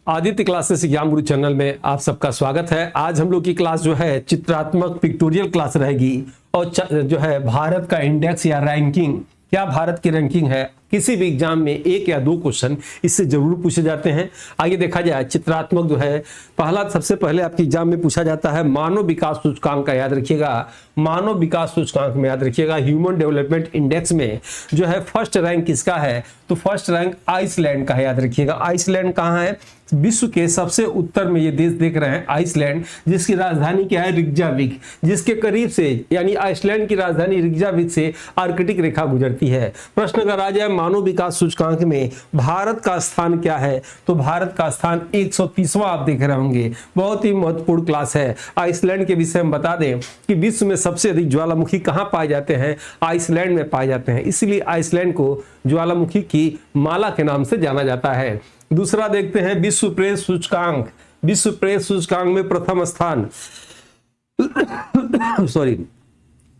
Aditya classes exam गुरु channel में आप सबका स्वागत है। आज हम लोग की क्लास जो है चित्रात्मक पिक्टोरियल क्लास रहेगी और जो है भारत का इंडेक्स या रैंकिंग, क्या भारत की रैंकिंग है, किसी भी एग्जाम में एक या दो क्वेश्चन इससे जरूर पूछे जाते हैं। आइए देखा जाए चित्रात्मक जो है पहला, सबसे पहले आपके एग्जाम में पूछा जाता है मानव विकास सूचकांक का, याद रखिएगा मानव विकास सूचकांक में याद रखिएगा ह्यूमन डेवलपमेंट इंडेक्स में जो है फर्स्ट रैंक किसका है, तो फर्स्ट रैंक आइसलैंड का है। याद रखिएगा आइसलैंड कहाँ है, विश्व के सबसे उत्तर में ये देश देख रहे हैं आइसलैंड, जिसकी राजधानी क्या है रिग्जाविक, जिसके करीब से यानी आइसलैंड की राजधानी रिग्जाविक से आर्कटिक रेखा गुजरती है। प्रश्न अगर आ जाए मानव विकास सूचकांक में भारत का स्थान क्या है, तो भारत का स्थान 130वां आप देख रहे होंगे। बहुत ही महत्वपूर्ण क्लास है। आइसलैंड के विषय में बता दें कि विश्व में सबसे अधिक ज्वालामुखी कहां पाए जाते हैं, आइसलैंड में पाए जाते हैं, इसलिए आइसलैंड को ज्वालामुखी की माला के नाम से जाना जाता है। दूसरा देखते हैं विश्व प्रेस सूचकांक। विश्व प्रेस सूचकांक में प्रथम स्थान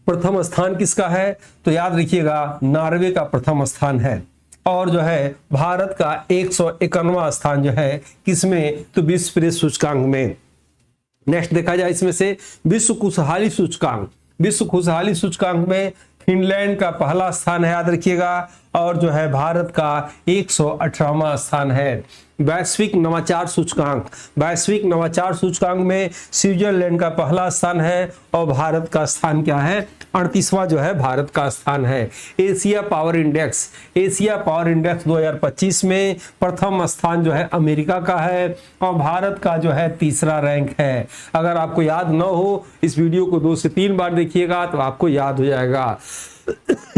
प्रथम स्थान किसका है, तो याद रखिएगा नॉर्वे का प्रथम स्थान है। और जो है भारत का 151वां स्थान जो है किसमें, तो विश्व प्रेस सूचकांक में। नेक्स्ट देखा जाए इसमें से विश्व खुशहाली सूचकांक। विश्व खुशहाली सूचकांक में फिनलैंड का पहला स्थान है, याद रखिएगा, और जो है भारत का 118वां स्थान है। वैश्विक नवाचार सूचकांक, वैश्विक नवाचार सूचकांक में स्विट्जरलैंड का पहला स्थान है और भारत का स्थान क्या है, 38वां जो है भारत का स्थान है। Asia power index, Asia power index 2025 में प्रथम स्थान जो है अमेरिका का है और भारत का जो है तीसरा रैंक है। अगर आपको याद न हो इस वीडियो को 2 से 3 बार देखिएगा तो आपको याद हो जाएगा।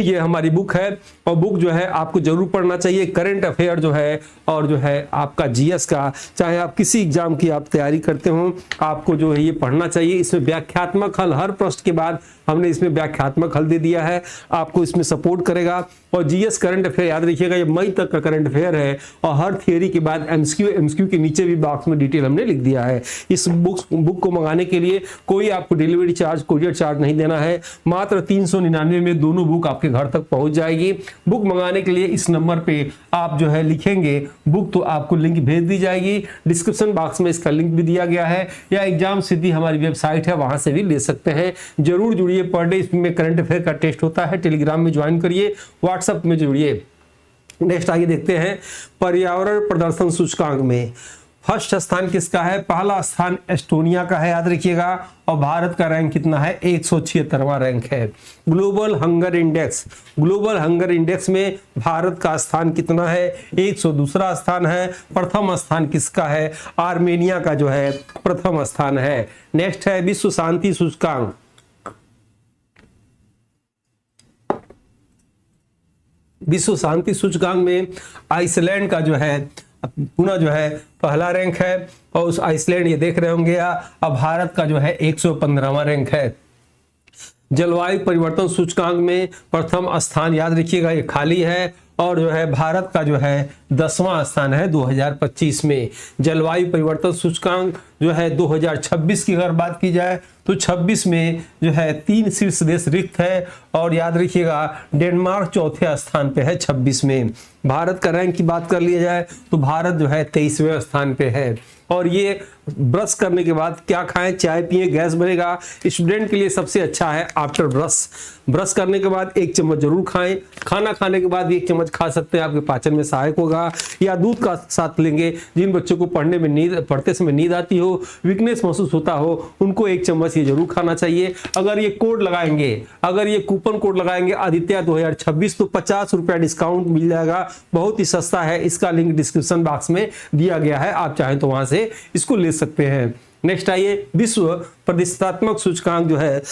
ये हमारी बुक है और बुक जो है आपको जरूर पढ़ना चाहिए। करंट अफेयर जो है और जो है आपका जीएस का, चाहे आप किसी एग्जाम की आप तैयारी करते हो, आपको जो है ये पढ़ना चाहिए। इसमें व्याख्यात्मक हल, हर प्रश्न के बाद हमने इसमें व्याख्यात्मक हल दे दिया है, आपको इसमें सपोर्ट करेगा। और जीएस करंट अफेयर याद रखिएगा ये मई तक का करंट अफेयर है और हर थियरी के बाद एमसीक्यू के नीचे भी बॉक्स में डिटेल हमने लिख दिया है। इस बुक को मंगाने के लिए कोई आपको डिलीवरी चार्ज, कोरियर चार्ज नहीं देना है, मात्र 399 में दोनों बुक आपके घर तक पहुंच जाएगी। बुक मंगाने के लिए इस नंबर पे आप जो है लिखेंगे बुक, तो आपको लिंक भेज दी जाएगी। डिस्क्रिप्शन बॉक्स में इसका लिंक भी दिया गया है, या एग्जाम सिद्धि हमारी वेबसाइट है वहां से भी ले सकते हैं। जरूर जुड़िए, पर डे इसमें करंट अफेयर का टेस्ट होता है। टेलीग्राम में ज्वाइन करिए, व्हाट्सएप में जुड़िए। नेक्स्ट आगे देखते हैं पर्यावरण प्रदर्शन सूचकांक में फर्स्ट स्थान किसका है, पहला स्थान एस्टोनिया का है, याद रखिएगा, और भारत का रैंक कितना है, 176वां रैंक है। Global hunger index, global hunger index में भारत का स्थान कितना है, 102वां स्थान है। प्रथम स्थान किसका है, आर्मेनिया का जो है प्रथम स्थान है। नेक्स्ट है विश्व शांति सूचकांक। विश्व शांति सूचकांक में आइसलैंड का जो है पुनः जो है पहला रैंक है और उस आइसलैंड ये देख रहे होंगे अब भारत का जो है 115वां रैंक है। जलवायु परिवर्तन सूचकांक में प्रथम स्थान याद रखिएगा ये खाली है और जो है भारत का जो है 10वां स्थान है 2025 में। जलवायु परिवर्तन सूचकांक जो है 2026 की अगर बात की जाए तो 26 में जो है 3 शीर्ष देश रिक्त है और याद रखिएगा डेनमार्क चौथे स्थान पे है 26 में। भारत का रैंक की बात कर लिया जाए तो भारत जो है 23वें स्थान पे है। और ये ब्रश करने के बाद क्या खाएं, चाय पिए, गैस बनेगा। स्टूडेंट के लिए सबसे अच्छा है आफ्टर ब्रश, ब्रश करने के बाद 1 चम्मच जरूर खाएं। खाना खाने के बाद 1 चम्मच खा सकते हैं, आपके पाचन में सहायक होगा। या दूध का साथ लेंगे, जिन बच्चों को पढ़ते समय नींद आती हो, वीकनेस महसूस होता हो, उनको 1 चम्मच ये जरूर खाना चाहिए। अगर ये कोड लगाएंगे, अगर ये कूपन कोड लगाएंगे आदित्य 2026 तो 50 रुपया डिस्काउंट मिल जाएगा। बहुत ही सस्ता है, इसका लिंक डिस्क्रिप्शन बॉक्स में दिया गया है, आप चाहें तो वहां से इसको ले सकते हैं। नेक्स्ट आइए विश्व प्रतिष्ठात्मक सूचकांक जो है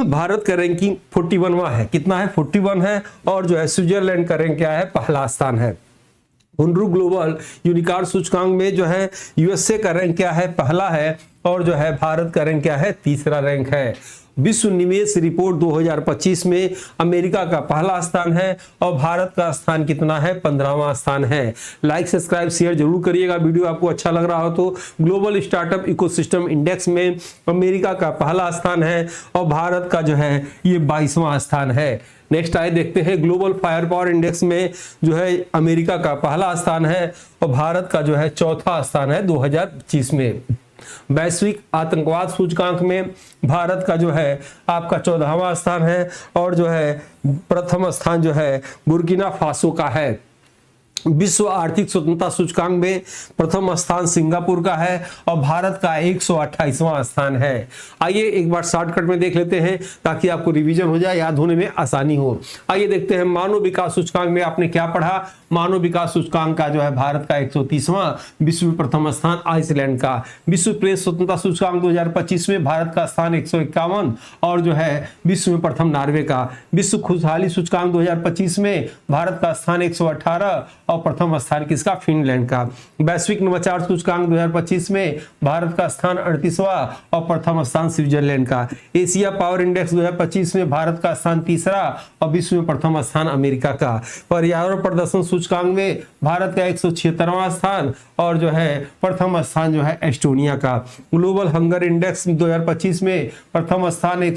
भारत का रैंकिंग 41वां है, कितना है 41 है। और जो है स्विट्जरलैंड का रैंक क्या है, पहला स्थान है। हुनरू ग्लोबल यूनिकॉर्न सूचकांक में जो है यूएसए का रैंक क्या है, पहला है और जो है भारत का रैंक क्या है, तीसरा रैंक है। विश्व निवेश रिपोर्ट 2025 में अमेरिका का पहला स्थान है और भारत का स्थान कितना है? 15वां स्थान है। लाइक सब्सक्राइब शेयर जरूर करिएगा, वीडियो आपको अच्छा लग रहा हो तो। ग्लोबल स्टार्टअप इकोसिस्टम इंडेक्स में अमेरिका का पहला स्थान है और भारत का जो है ये 22वां स्थान है। नेक्स्ट आइए देखते हैं, ग्लोबल फायर पावर इंडेक्स में जो है अमेरिका का पहला स्थान है और भारत का जो है चौथा स्थान है 2025 में। वैश्विक आतंकवाद सूचकांक में भारत का जो है आपका 14वां स्थान है और जो है प्रथम स्थान जो है बुर्किना फासो का है। विश्व आर्थिक स्वतंत्रता सूचकांक में प्रथम स्थान सिंगापुर का है और भारत का 128वां स्थान है। आइए एक बार शॉर्टकट में देख लेते हैं ताकि आपको रिवीजन हो जाए, याद होने में आसानी हो। आइए देखते हैं, मानव विकास सूचकांक में आपने क्या पढ़ा? मानव विकास सूचकांक का जो है भारत का 130वां, विश्व में प्रथम स्थान आइसलैंड का। विश्व प्रेस स्वतंत्रता सूचकांक 2025 में भारत का स्थान 151 और जो है विश्व में प्रथम नॉर्वे का। विश्व खुशहाली सूचकांक 2025 में भारत का स्थान 118 और प्रथम स्थान किसका? फिनलैंड का। वैश्विक नवाचार सूचकांक 2025 में भारत का स्थान 38वां और प्रथम स्थान स्विट्जरलैंड का। एशिया पावर इंडेक्स 2025 में भारत का स्थान 3रा और विश्व में प्रथम स्थान अमेरिका का। पर्यावरण प्रदर्शन सूचकांक में भारत का 176वां स्थान और जो है प्रथम स्थान जो है एस्टोनिया का। ग्लोबल हंगर इंडेक्स 2025 में प्रथम स्थान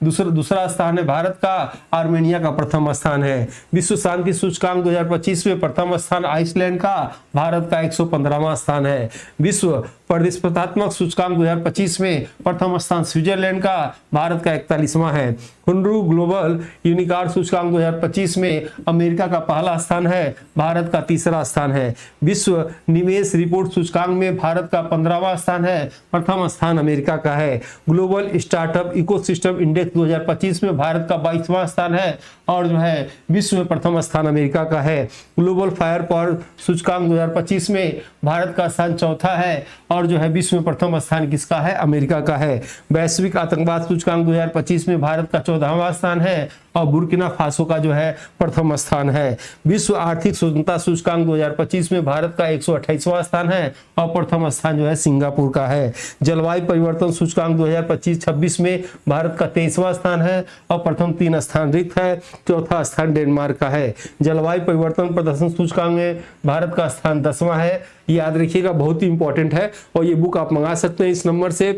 दूसरा स्थान है भारत का, आर्मेनिया का प्रथम स्थान है। विश्व शांति सूचकांक 2025 में प्रथम स्थान आइसलैंड का, भारत का 115वां स्थान है। विश्व प्रतिस्पर्धात्मक सूचकांक 2025 में प्रथम स्थान स्विट्जरलैंड का, भारत का 41वां है। हुनरू ग्लोबल यूनिकॉर्न सूचकांक 2025 में अमेरिका का पहला स्थान है, भारत का 3रा स्थान है। विश्व निवेश रिपोर्ट सूचकांक में भारत का 15वां स्थान है, प्रथम स्थान अमेरिका का है। ग्लोबल स्टार्टअप इकोसिस्टम इंडेक्स 2025 में भारत का 22वां स्थान है और जो है विश्व में प्रथम स्थान अमेरिका का है। ग्लोबल फायर पावर सूचकांक 2025 में भारत का स्थान चौथा है और जो है विश्व में प्रथम स्थान किसका है? अमेरिका का है। वैश्विक आतंकवाद सूचकांक 2025 में भारत का 14वां स्थान है और बुर्किना फासो का जो है प्रथम स्थान है। विश्व आर्थिक स्वतंत्रता सूचकांक 2025 में भारत का 128वां स्थान है और प्रथम स्थान जो है सिंगापुर का है। जलवायु परिवर्तन सूचकांक 2025-26 में भारत का 23वां स्थान है और प्रथम 3 स्थान रिक्त है, चौथा स्थान डेनमार्क का है। जलवायु परिवर्तन प्रदर्शन सूचकांक में भारत का स्थान 10वां है। याद रखिएगा, बहुत ही इंपॉर्टेंट है और ये बुक आप मंगा सकते हैं इस नंबर से,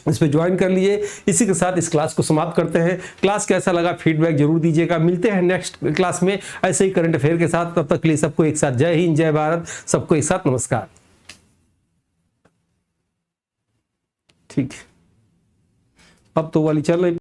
इस पे ज्वाइन कर लिए। इसी के साथ इस क्लास को समाप्त करते हैं। क्लास कैसा लगा फीडबैक जरूर दीजिएगा। मिलते हैं नेक्स्ट क्लास में ऐसे ही करंट अफेयर के साथ। तब तक के लिए सबको एक साथ जय हिंद, जय भारत, सबको एक साथ नमस्कार। ठीक, अब तो वाली चल रही।